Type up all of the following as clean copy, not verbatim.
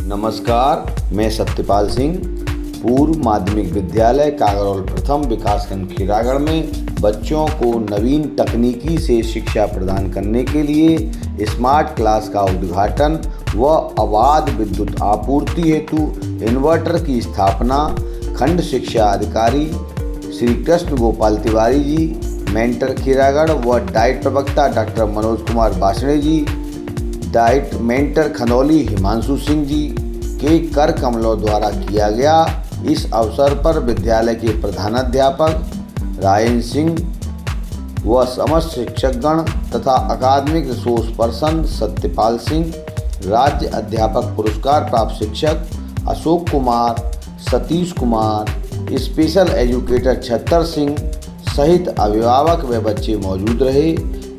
नमस्कार, मैं सत्यपाल सिंह पूर्व माध्यमिक विद्यालय कागरौल प्रथम विकासखंड खीरागढ़ में बच्चों को नवीन तकनीकी से शिक्षा प्रदान करने के लिए स्मार्ट क्लास का उद्घाटन व अबाध विद्युत आपूर्ति हेतु इन्वर्टर की स्थापना खंड शिक्षा अधिकारी श्री कृष्ण गोपाल तिवारी जी, मेंटर खीरागढ़ व डाइट प्रवक्ता डॉक्टर मनोज कुमार बासणे जी, डाइट मेंटर खनौली हिमांशु सिंह जी के कर कमलों द्वारा किया गया। इस अवसर पर विद्यालय के प्रधानाध्यापक रायन सिंह व समस्त शिक्षकगण तथा अकादमिक रिसोर्स पर्सन सत्यपाल सिंह, राज्य अध्यापक पुरस्कार प्राप्त शिक्षक अशोक कुमार, सतीश कुमार, स्पेशल एजुकेटर छत्तर सिंह सहित अभिभावक व बच्चे मौजूद रहे।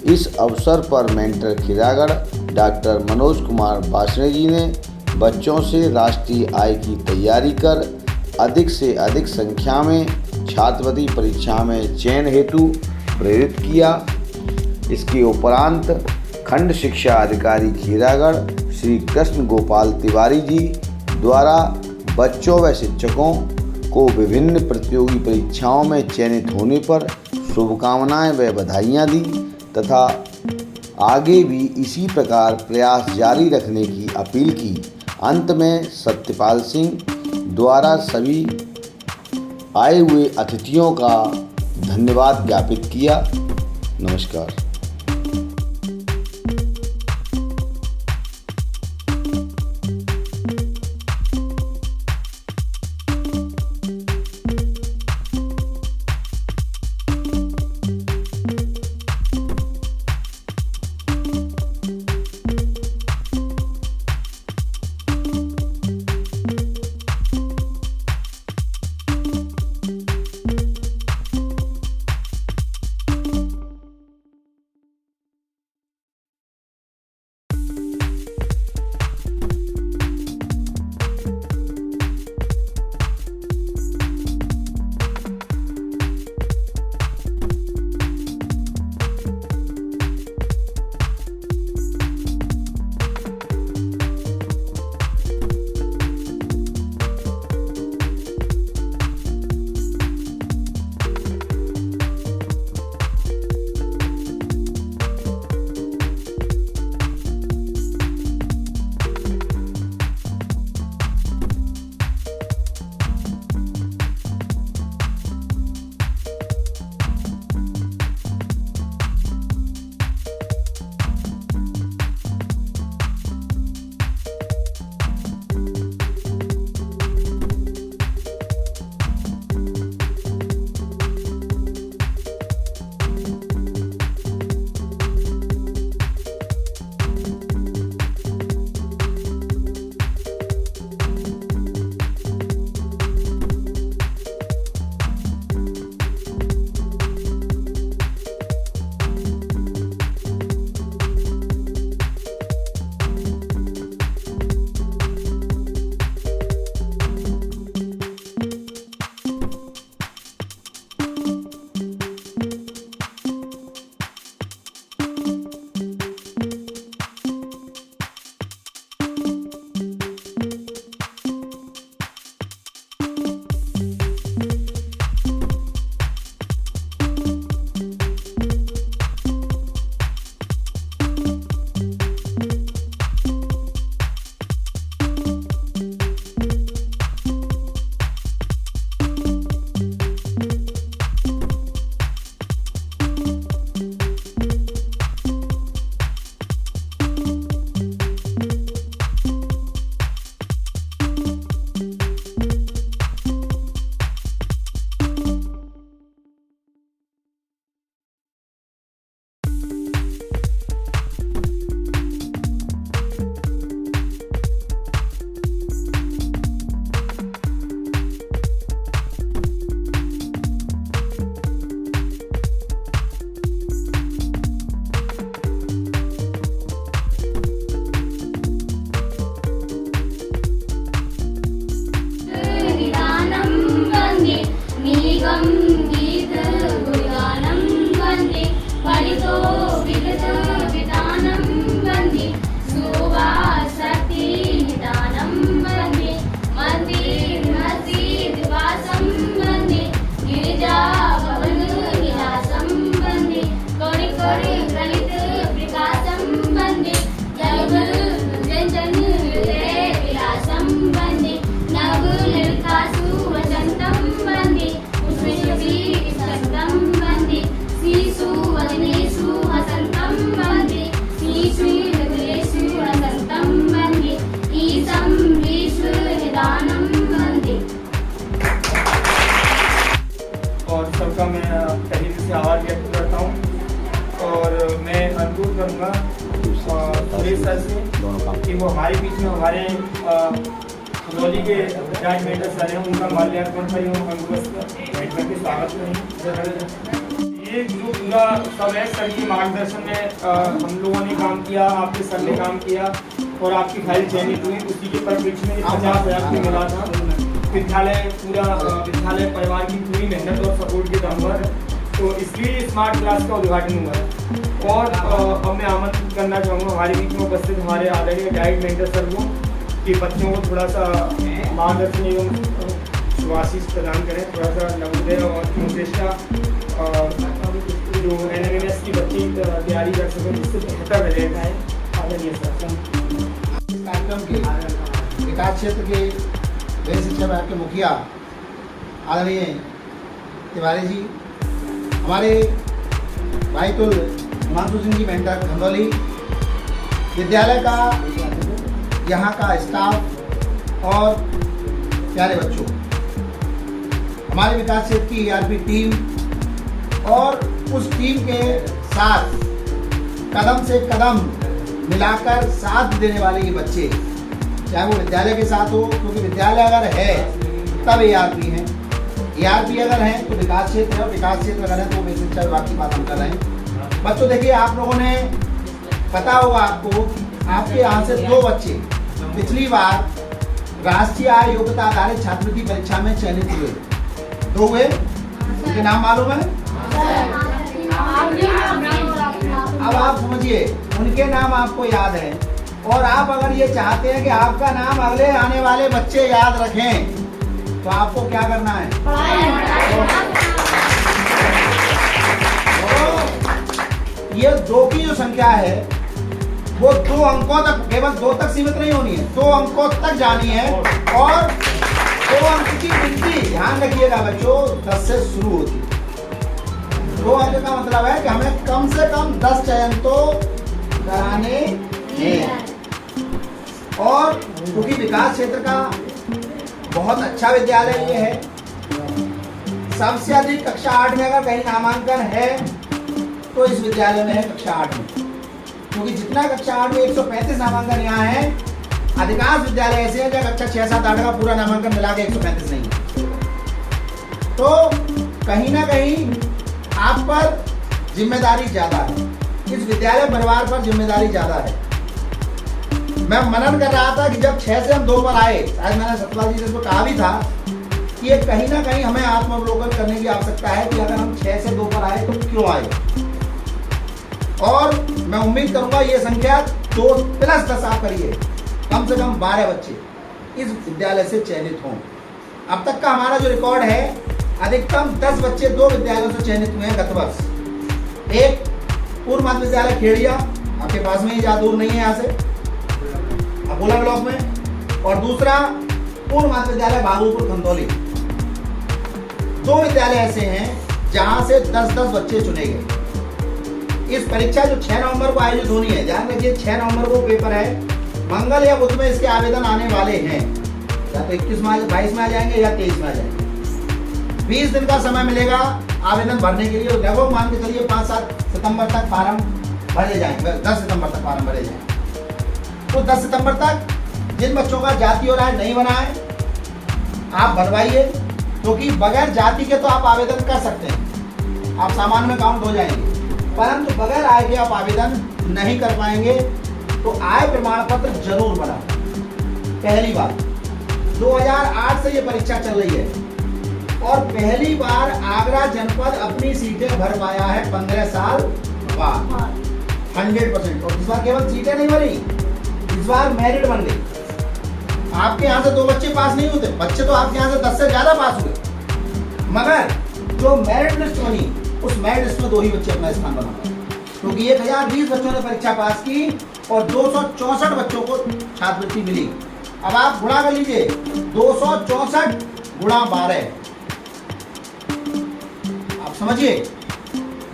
इस अवसर पर मेंटर खीरागढ़ डॉक्टर मनोज कुमार बासणे जी ने बच्चों से राष्ट्रीय आय की तैयारी कर अधिक से अधिक संख्या में छात्रवृत्ति परीक्षा में चयन हेतु प्रेरित किया। इसके उपरांत खंड शिक्षा अधिकारी खीरागढ़ श्री कृष्ण गोपाल तिवारी जी द्वारा बच्चों व शिक्षकों को विभिन्न प्रतियोगी परीक्षाओं में चयनित होने पर शुभकामनाएं व बधाइयाँ दी तथा आगे भी इसी प्रकार प्रयास जारी रखने की अपील की। अंत में सत्यपाल सिंह द्वारा सभी आए हुए अतिथियों का धन्यवाद ज्ञापित किया। नमस्कार। सुरेश सर से कि वो हमारे बीच में हमारे खंदौली के जाट मेंटर सर हैं, उनका माल्यार्पण पर के स्वागत करें। ये जो पूरा सब है सर के मार्गदर्शन में हम लोगों ने काम किया, आपके सर ने काम किया और आपकी फाइल चयनित हुई। उसी के परिप्रेक्ष्य में 50,000 की मिला था। विद्यालय पूरा विद्यालय परिवार की पूरी मेहनत और सपोर्ट के दम पर, तो इसलिए स्मार्ट क्लास का उद्घाटन हुआ है। और अब मैं आमंत्रित करना चाहूँगा हमारे बीच में उपस्थित हमारे आदरणीय डाइट मेंटर सर को कि बच्चों को थोड़ा सा मार्गदर्शन एवं शुभाशीष प्रदान करें, थोड़ा सा नवोदय और श्रेष्ठा जो NMMS की बच्ची तैयारी कर सकें, जिससे बेहतर रहेगा है। आदरणीय सर, इस कार्यक्रम के विकास क्षेत्र के गृह शिक्षा विभाग के मुखिया आदरणीय तिवारी जी, हमारे भाई तुल हिमांशु सिंह जी मेंटर खंदौली, विद्यालय का यहाँ का स्टाफ और प्यारे बच्चों, हमारे विकास क्षेत्र की ERP टीम और उस टीम के साथ कदम से कदम मिलाकर साथ देने वाले ये बच्चे, चाहे वो विद्यालय के साथ हो, क्योंकि विद्यालय अगर है तब ERP है, ERP अगर है तो विकास क्षेत्र है, विकास क्षेत्र अगर है तो बेसिक शिक्षा विभाग की बात हम कर रहे हैं। बच्चों देखिए, आप लोगों ने पता होगा आपको, आपके यहाँ से 2 बच्चे पिछली बार राष्ट्रीय आय योग्यता आधारित छात्रवृत्ति परीक्षा में चयनित हुए। 2 हुए, उनके नाम मालूम है? अब आप समझिए, उनके नाम आपको याद है और आप अगर ये चाहते हैं कि आपका नाम अगले आने वाले बच्चे याद रखें तो आपको क्या करना है? तो ये 2 की जो संख्या है वो 2 अंकों तक, केवल 2 तक सीमित नहीं होनी है, 2 अंकों तक जानी है। और 2 अंक की गिनती ध्यान रखिएगा बच्चों, 10 से शुरू होती है। 2 अंक का मतलब है कि हमें कम से कम 10 चयन तो कराने हैं। और क्योंकि विकास क्षेत्र का बहुत अच्छा विद्यालय ये है, सबसे अधिक कक्षा 8 में अगर कहीं नामांकन है तो इस विद्यालय में है कक्षा 8 में, क्योंकि जितना कक्षा 8 में 135 नामांकन यहाँ है, अधिकांश विद्यालय ऐसे हैं जहाँ कक्षा 6, 7, 8 का पूरा नामांकन मिला के 135 नहीं है। तो कहीं ना कहीं आप पर जिम्मेदारी ज्यादा है, इस विद्यालय परिवार पर जिम्मेदारी ज्यादा है। मैं मनन कर रहा था कि जब 6 से हम 2 पर आए, आज मैंने सतपाल जी से इसको कहा भी था कि ये कहीं ना कहीं हमें आत्मावलोकन करने की आवश्यकता है कि अगर हम 6 से 2 पर आए तो क्यों आए। और मैं उम्मीद करूंगा ये संख्या 2 + 10 आप करिए, कम से कम 12 बच्चे इस विद्यालय से चयनित हों। अब तक का हमारा जो रिकॉर्ड है, अधिकतम 10 बच्चे 2 विद्यालयों से चयनित हुए हैं गत वर्ष। एक पूर्व मध्य विद्यालय खेड़िया, आपके पास में ही, ज्यादा दूर नहीं है यहाँ से, अकोला ब्लॉक में, और दूसरा पूर्व मध्य विद्यालय भागलपुर खंदौली। 2 विद्यालय ऐसे हैं जहां से 10-10 बच्चे चुने गए। इस परीक्षा जो 6 नवंबर को आयोजित होनी है, ध्यान रखिए 6 नवंबर को पेपर है, मंगल या बुध में इसके आवेदन आने वाले हैं, या तो 21 में 22 में आ जाएंगे या 23 में आ जाएंगे। 20 दिन का समय मिलेगा आवेदन भरने के लिए, और लगभग मान के चलिए 5-7 सितंबर तक फार्म भरे जाएंगे, 10 सितंबर तक फार्म भरे जाएंगे। तो 10 सितंबर तक जिन बच्चों का जाति और आय नहीं बना है, आप बनवाइए, क्योंकि बगैर जाति के तो आप आवेदन कर सकते हैं, आप सामान्य में काउंट हो जाएंगे, परंतु बगैर आय के आप आवेदन नहीं कर पाएंगे। तो आय प्रमाण पत्र जरूर बना। पहली बार 2008 से ये परीक्षा चल रही है और पहली बार आगरा जनपद अपनी सीटें भर पाया है 15 साल बाद 100%। और इस बार केवल सीटें नहीं भरी, इस बार मेरिट बन गई। आपके यहाँ से 2 बच्चे पास नहीं होते, बच्चे तो आपके यहाँ से 10 से ज्यादा पास हुए, मगर जो मेरिट लिस्ट बनी उस मेरिट लिस्ट में 2 ही बच्चे अपना स्थान बना पाए, क्योंकि 1020 बच्चों ने परीक्षा पास की और 264 बच्चों को छात्रवृत्ति मिली। अब आप गुणा कर लीजिए, 264 गुणा 12, आप समझिए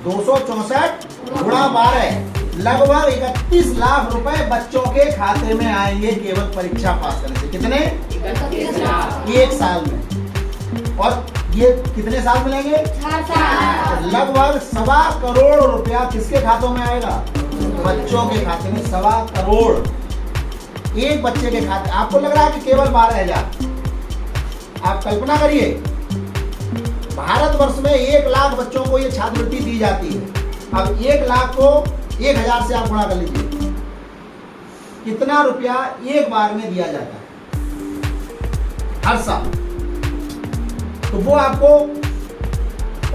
264 गुणा 12, लगभग 31 लाख रुपए बच्चों के खाते में आएंगे केवल परीक्षा पास करने से। कितने? 31 लाख, 1 साल में। और ये कितने साल मिलेंगे? 4 साल। लगभग 1.25 करोड़ रुपया किसके खातों में आएगा? बच्चों के खाते में 1.25 करोड़, एक बच्चे के खाते। आपको लग रहा है कि केवल 12,000, आप कल्पना करिए भारतवर्ष में 1 लाख बच्चों को ये छात्रवृत्ति दी जाती है। अब 1 लाख को 1,000 से आप गुणा कर लीजिए, कितना रुपया एक बार में दिया जाता है हर साल। तो वो आपको,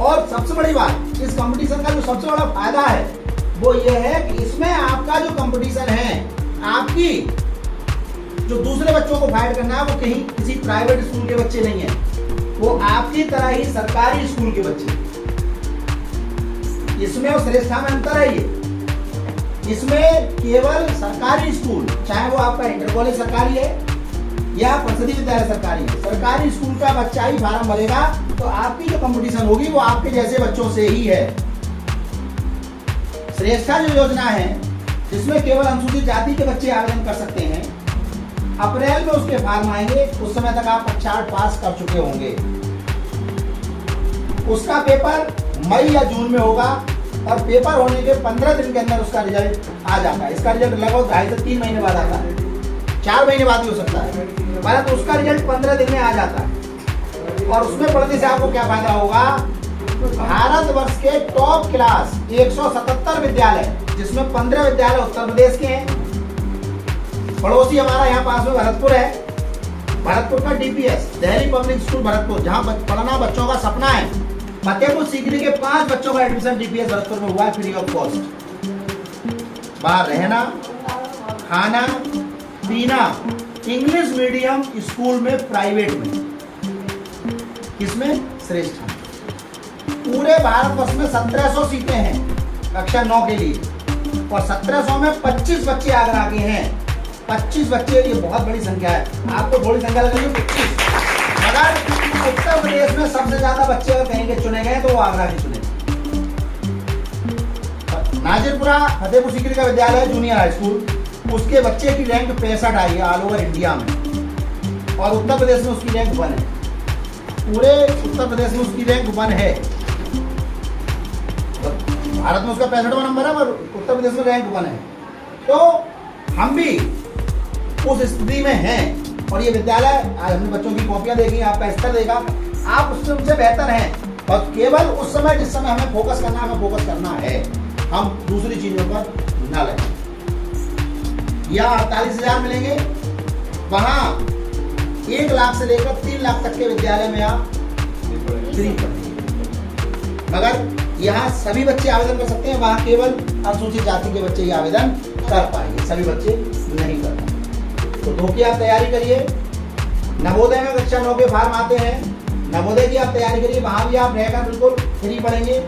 और सबसे बड़ी बात इस कंपटीशन का जो सबसे बड़ा फायदा है वो ये है कि इसमें आपका जो कंपटीशन है, आपकी जो दूसरे बच्चों को फाइट करना है वो कहीं किसी प्राइवेट स्कूल के बच्चे नहीं है, वो आपकी तरह ही सरकारी स्कूल के बच्चे। इसमें और श्रेष्ठा में अंतर है ये। इसमें केवल सरकारी स्कूल, चाहे वो आपका इंटर कॉलेज सरकारी है या परिषदीय विद्यालय सरकारी है, सरकारी स्कूल का बच्चा ही फार्म भरेगा, तो आपकी जो कंपटीशन होगी वो आपके जैसे बच्चों से ही है। श्रेष्ठा जो योजना है जिसमें केवल अनुसूचित जाति के बच्चे आवेदन कर सकते हैं, अप्रैल में उसके फार्म आएंगे, उस समय तक आप कक्षा 8 पास कर चुके होंगे। उसका पेपर मई या जून में होगा और पेपर होने के 15 दिन के अंदर उसका रिजल्ट आ जाता है। इसका रिजल्ट लगभग 2.5 से 3 महीने बाद आता है, 4 महीने बाद भी हो सकता है, परंतु उसका रिजल्ट 15 दिन में आ जाता है। और उसमें पढ़ने से आपको क्या फायदा होगा, भारतवर्ष के टॉप क्लास 177 विद्यालय, जिसमें 15 विद्यालय उत्तर प्रदेश के हैं, पड़ोसी हमारा यहाँ पास में भरतपुर है, भरतपुर का DPS Delhi public school Bharatpur, जहाँ पढ़ना बच्चों का सपना है, फतेहपुर सीकरी के 5 बच्चों का एडमिशन डीपीएस भरतपुर में हुआ है फ्री ऑफ कॉस्ट। बाहर रहना, खाना, पीना, इंग्लिश मीडियम स्कूल में, प्राइवेट में, इसमें श्रेष्ठ। पूरे भारतवर्ष में 1700 सीटें हैं कक्षा 9 के लिए, और 1700 में 25 बच्चे आगरा के हैं। 25 बच्चे, ये बहुत बड़ी संख्या है। आपको थोड़ी संख्या लगेगी 25, अगर उत्तर प्रदेश में सबसे ज्यादा बच्चे अगर कहीं के चुने गए तो वो आगरा के चुने। नाजिरपुरा फतेहपुर सीकरी का विद्यालय जूनियर हाई स्कूल, उसके बच्चे की रैंक 65 आई है ऑल ओवर इंडिया में, और उत्तर प्रदेश में उसकी रैंक 1 है। पूरे उत्तर प्रदेश में उसकी रैंक 1 है। भारत में उसका 65वां नंबर है, पर उत्तर प्रदेश में रैंक 1 है। तो हम भी उस स्थिति में हैं, और ये विद्यालय, आज हमने बच्चों की कॉपियां देखी, आपका स्तर देखा, आप उससे उनसे बेहतर हैं। और केवल उस समय जिस समय हमें फोकस करना है, हमें फोकस करना है, हम दूसरी चीजों पर न लगे। यहाँ 48,000 मिलेंगे, वहाँ 1 लाख से लेकर 3 लाख तक के विद्यालय में आप फ्री पढ़ेंगे। मगर यहाँ सभी बच्चे आवेदन कर सकते हैं, वहाँ केवल अनुसूचित जाति के बच्चे ही आवेदन कर पाएंगे, सभी बच्चे नहीं कर पाएंगे। तो 2 की आप तैयारी करिए। नवोदय में कक्षा 9 के फार्म आते हैं, नवोदय की आप तैयारी करिए, वहाँ भी आप रहकर बिल्कुल फ्री पढ़ेंगे।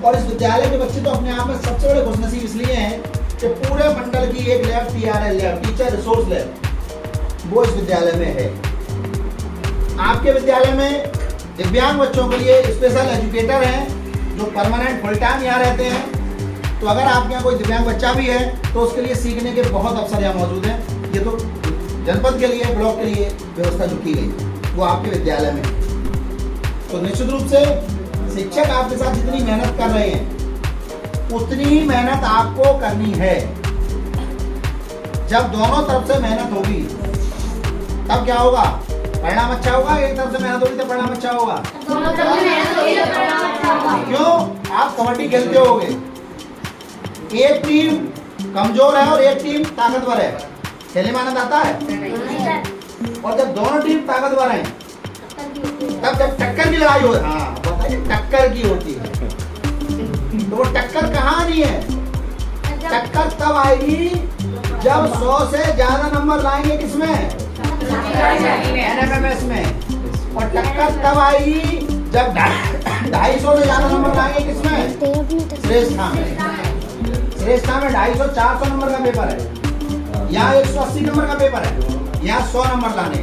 और इस विद्यालय के बच्चे तो अपने आप में सबसे बड़े खुशनसीब इसलिए हैं कि पूरे मंडल की एक lab, TRL lab, teacher resource lab, वो इस विद्यालय में है। आपके विद्यालय में दिव्यांग बच्चों के लिए स्पेशल एजुकेटर हैं जो परमानेंट फुल टाइम यहाँ रहते हैं। तो अगर आपके यहाँ कोई दिव्यांग बच्चा भी है तो उसके लिए सीखने के बहुत अवसर यहाँ मौजूद हैं। ये तो जनपद के लिए, ब्लॉक के लिए व्यवस्था जो की गई वो आपके विद्यालय में। तो निश्चित रूप से शिक्षक आपके साथ जितनी मेहनत कर रहे हैं उतनी ही मेहनत आपको करनी है। जब दोनों तरफ से मेहनत होगी तब क्या होगा, परिणाम अच्छा होगा। एक तरफ से मेहनत होगी तो परिणाम अच्छा होगा। क्यों? आप कबड्डी खेलते होगे, एक टीम कमजोर है और एक टीम ताकतवर है, खेलने में आनंद आता है। और जब दोनों टीम ताकतवर हैं तब जब टक्कर की लड़ाई हो, हाँ बताइए, टक्कर की होती है, तो वो टक्कर कहाँ आनी है? टक्कर तब आएगी जब 100 से ज्यादा नंबर लाएंगे किसमें, NMMS में। और टक्कर तब आएगी जब 250 से ज्यादा नंबर लाएंगे किसमें, श्रेष्ठा में। श्रेष्ठा में 250-400 नंबर का पेपर है, यहाँ 180 नंबर का पेपर है, यहाँ 100 नंबर लाने।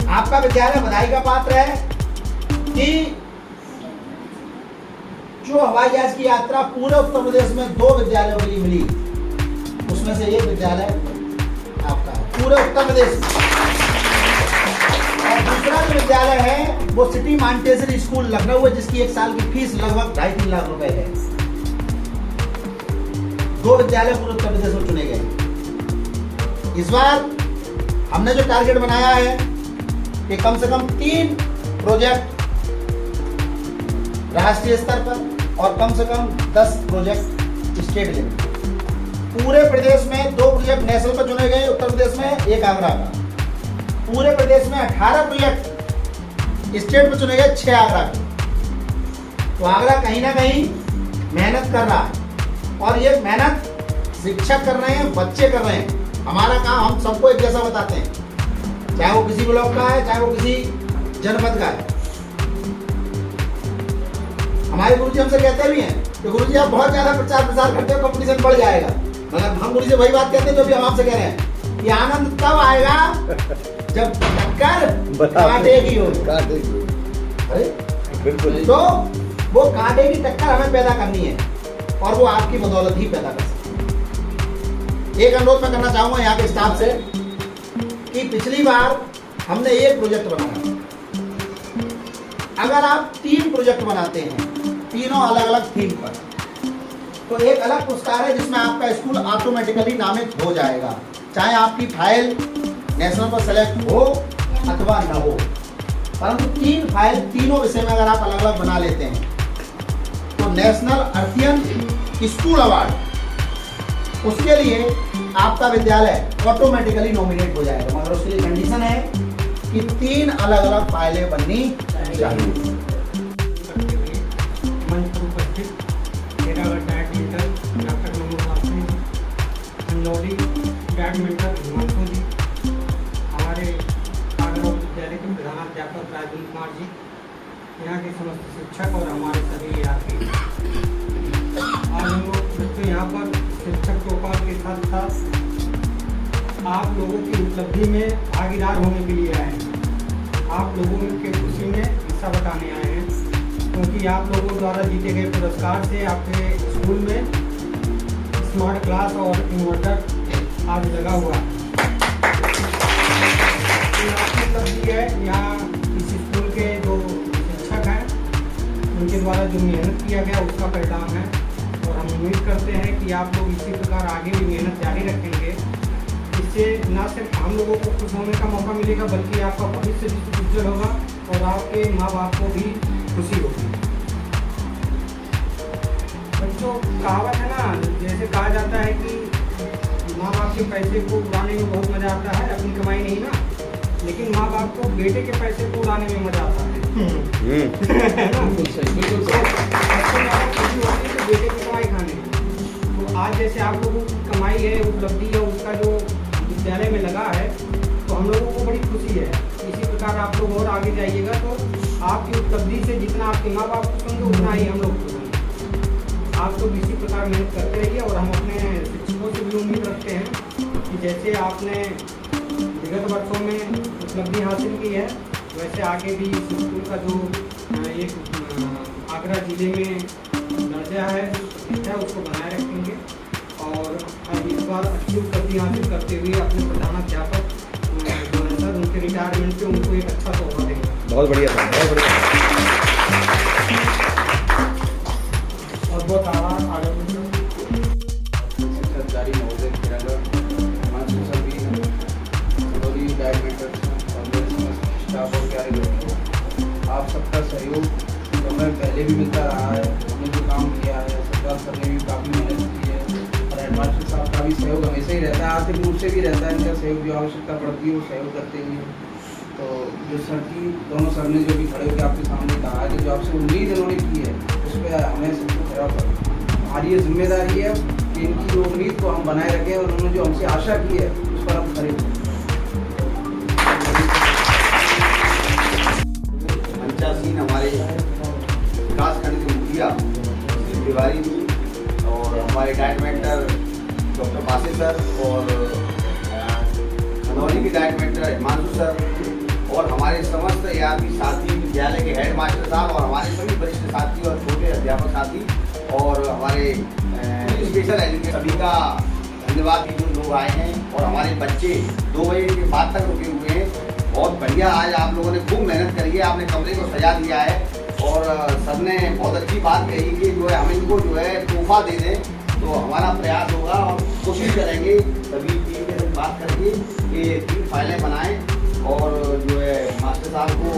आपका विद्यालय बधाई का पात्र है कि जो हवाई जहाज की यात्रा पूरे उत्तर प्रदेश में 2 विद्यालयों के लिए मिली, उसमें से एक विद्यालय आपका है पूरे उत्तर प्रदेश में। और दूसरा जो विद्यालय है वो सिटी मॉन्टेसरी स्कूल लखनऊ है, जिसकी 1 साल की फीस लगभग 2.5-3 लाख रुपए है। 2 विद्यालय पूरे उत्तर प्रदेश में चुने गए। इस बार हमने जो टारगेट बनाया है कि कम से कम 3 प्रोजेक्ट राष्ट्रीय स्तर पर और कम से कम 10 प्रोजेक्ट स्टेट लेवल। पूरे प्रदेश में 2 प्रोजेक्ट नेशनल पर चुने गए, उत्तर प्रदेश में 1 आगरा का। पूरे प्रदेश में 18 प्रोजेक्ट स्टेट पर चुने गए, 6 आगरा के। तो आगरा कहीं ना कहीं मेहनत कर रहा है और ये मेहनत शिक्षक कर रहे हैं, बच्चे कर रहे हैं। हमारा काम हम सबको एक जैसा बताते हैं, चाहे वो किसी ब्लॉक का है, चाहे वो किसी जनपद का है। हमारे गुरुजी हमसे कहते भी हैं कि गुरुजी आप बहुत ज्यादा प्रचार प्रसार करते हो, कंपटीशन बढ़ जाएगा। मगर हम गुरुजी से वही बात कहते हैं जो भी हम आपसे कह रहे हैं कि आनंद तब आएगा जब टक्कर कांटे की हो। बिल्कुल। तो वो कांटे की टक्कर हमें पैदा करनी है और वो आपकी बदौलत ही पैदा कर सकती है। एक अनुरोध मैं करना चाहूंगा यहाँ के स्टाफ से कि पिछली बार हमने एक प्रोजेक्ट बनाया, अगर आप 3 प्रोजेक्ट बनाते हैं तीनों अलग अलग थीम पर, तो एक अलग पुरस्कार है जिसमें आपका स्कूल ऑटोमेटिकली नामित हो जाएगा, चाहे आपकी फाइल नेशनल पर सेलेक्ट हो अथवा न हो। परंतु 3 फाइल तीनों विषय में अगर आप अलग अलग बना लेते हैं तो नेशनल अर्थियन स्कूल अवार्ड, उसके लिए आपका विद्यालय ऑटोमेटिकली नॉमिनेट हो जाएगा। मगर उसके लिए कंडीशन है कि 3 अलग अलग फाइलें बननी चाहिए। बैडमिंटन हिमांशु जी, हमारे आगरा विद्यालय के प्रधानाध्यापक राजेंद्र कुमार जी, यहाँ के समस्त शिक्षक और हमारे सभी यात्री। आज हम लोग बच्चों यहाँ पर शिक्षक टोपाल के साथ साथ आप लोगों की उपलब्धि में भागीदार होने के लिए आए हैं। आप लोगों के खुशी में हिस्सा बताने आए हैं, क्योंकि आप लोगों द्वारा जीते गए पुरस्कार से आपके स्कूल में स्मार्ट क्लास और इन्वर्टर आज लगा हुआ है। आपकी उपलब्धि है, यहाँ इस स्कूल के जो शिक्षक हैं उनके द्वारा जो मेहनत किया गया उसका परिणाम है। और हम उम्मीद करते हैं कि आप लोग इसी प्रकार आगे भी मेहनत जारी रखेंगे। इससे न सिर्फ हम लोगों को खुश होने का मौका मिलेगा, बल्कि आपका भविष्य भी उज्जवल होगा और आपके माँ बाप को भी खुशी होगी। बच्चों, कहावत है ना, जैसे कहा जाता है कि माँ बाप के पैसे को उड़ाने में बहुत मजा आता है, अपनी कमाई नहीं ना, लेकिन माँ बाप को बेटे के पैसे को उड़ाने में मजा आता है। बिल्कुल सही, बिल्कुल बेटे की कमाई खाने। तो आज जैसे आप लोगों की कमाई है, उपलब्धि है, उसका जो विद्यालय में लगा है, तो हम लोगों को बड़ी खुशी है। इसी प्रकार आप लोग और आगे जाइएगा तो आपकी उपलब्धि से जितना आपके माँ बाप खुश होंगे उतना ही हम लोग खुश होंगे। आप लोग इसी प्रकार मेहनत करते रहिए और हम अपने शिक्षकों से भी उम्मीद रखते हैं कि जैसे आपने विगत वर्षों में उपलब्धि हासिल की है, वैसे आगे भी स्कूल का जो एक आगरा जिले में दर्जा है, उसको बनाए रखेंगे। और अब इस बार अच्छी उपलब्धि हासिल करते हुए अपने प्रधानाध्यापक जो है सर, उनके रिटायरमेंट पे उनको एक अच्छा तोहफा देंगे। बहुत बढ़िया था, बहुत बढ़िया। और बहुत आगे सरकारी महोदय हिमांशु सर भी हैं, बैडमिंटन और मेरे समस्त स्टाफ और प्यारे बच्चों, आप सबका सहयोग समय पहले भी मिलता रहा है। हमने जो काम किया है, सरकार सर ने भी काफ़ी मेहनत की है और हेडमास्टर साहब का भी सहयोग हमेशा ही रहता है, आर्थिक रूप से भी रहता है। इनका सहयोग जो आवश्यकता पड़ती है वो सहयोग करते ही हैं। तो जो सर की दोनों सर ने जो भी खड़े होकर आपके सामने कहा है कि जो आपसे उम्मीद इन्होंने की है, उस पर हमें सबको खड़ा कर हमारी ये जिम्मेदारी है कि इनकी जो उम्मीद को हम बनाए रखें और उन्होंने जो हमसे आशा की है उस पर हम खड़े हों। मंचासीन हमारे विकासखंड के मुखिया श्री तिवारी जी और हमारे डायट मेंटर डॉक्टर मासी सर और खनौली के डायट मेंटर हिमांशु सर और हमारे समस्त यात्री साथी, विद्यालय के हेड मास्टर साहब और हमारे सभी वरिष्ठ साथी और छोटे अध्यापक साथी और हमारे स्पेशल एजुकेशन सभी का धन्यवाद कि जो लोग आए हैं। और हमारे बच्चे 2 बजे के बाद तक रुके हुए हैं। बहुत बढ़िया, आज आप लोगों ने खूब मेहनत करी है, आपने कमरे को सजा दिया है और सर ने बहुत अच्छी बात कही कि जो है हम इनको जो है तोहफा दे दें तो हमारा प्रयास होगा और कोशिश करेंगे सभी टीम के साथ बात करके कि 3 फाइलें बनाएं और जो है मास्टर साहब को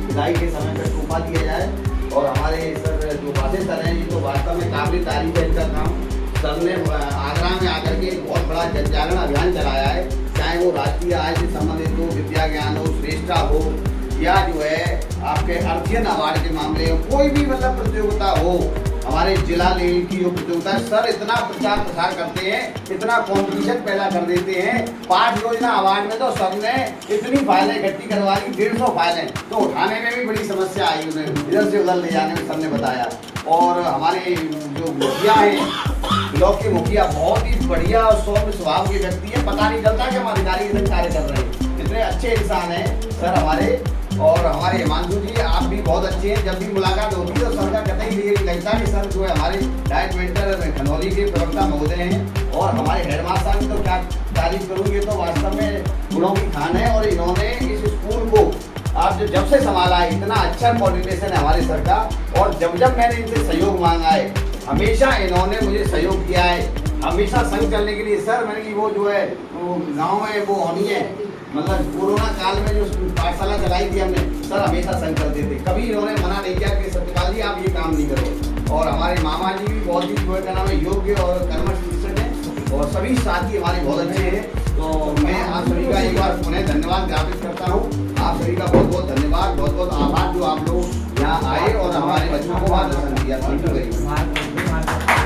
विदाई के समय पर तोहफा दिया जाए। और हमारे सर जो वासे सर हैं, ये तो वास्तव में काबिल तारीफ है इनका काम। सर ने आगरा में आकर के एक बहुत बड़ा जन जागरण अभियान चलाया है, चाहे वो राष्ट्रीय आय से संबंधित हो, विद्या ज्ञान हो, श्रेष्ठता हो, या जो है आपके अर्जियन अवार्ड के मामले हो, कोई भी मतलब प्रतियोगिता हो, हमारे जिला लेवल की जो प्रतियोगिता, सर इतना प्रचार प्रसार करते हैं, इतना कंपटीशन पैदा कर देते हैं। पाठ योजना अवार्ड में तो सर ने इतनी फाइलें इकट्ठी करवा ली, 150 फाइलें, तो उठाने में भी बड़ी समस्या आई उन्हें, इधर से उधर ले जाने में सर ने बताया। और हमारे जो मुखिया हैं, ब्लॉक के मुखिया बहुत ही बढ़िया और सौम्य स्वभाव के व्यक्ति हैं, पता नहीं चलता कि हम अधिकारी इधर कार्य कर रहे हैं, इतने अच्छे इंसान हैं सर हमारे। और हमारे हिमांशु जी, आप भी बहुत अच्छे हैं, जब भी मुलाकात होती है तो सर का कतई ये लगता है कि सर जो है हमारे डाइट मेंटर खनौली के प्रवक्ता महोदय हैं। और हमारे हेडमास्टर साहब की तो क्या तारीफ करूँगी, तो वास्तव में गुणों की खान है। और इन्होंने इस स्कूल को आप जब से संभाला है, इतना अच्छा कोऑर्डिनेशन है हमारे सर का। और जब जब मैंने इनसे सहयोग मांगा है, हमेशा इन्होंने मुझे सहयोग किया है, हमेशा संग चलने के लिए। सर मैंने कि वो जो है वो गाँव में वो होनी है, मतलब कोरोना काल में जो पाठशाला चलाई थी हमने, सर हमेशा संग चलते थे, कभी इन्होंने मना नहीं किया कि सत्यपाल जी आप ये काम नहीं करो। और हमारे मामा जी भी बहुत ही जो है नाम योग्य और कर्मठ शिक्षक हैं, और सभी साथी हमारे बहुत अच्छे हैं। तो मैं आप सभी का एक बार पुनः धन्यवाद ज्ञापित करता हूँ। आप सभी का बहुत बहुत धन्यवाद, बहुत बहुत आभार जो आप लोग यहाँ आए और हमारे बच्चों को मार्गदर्शन दिया। Thank you very much.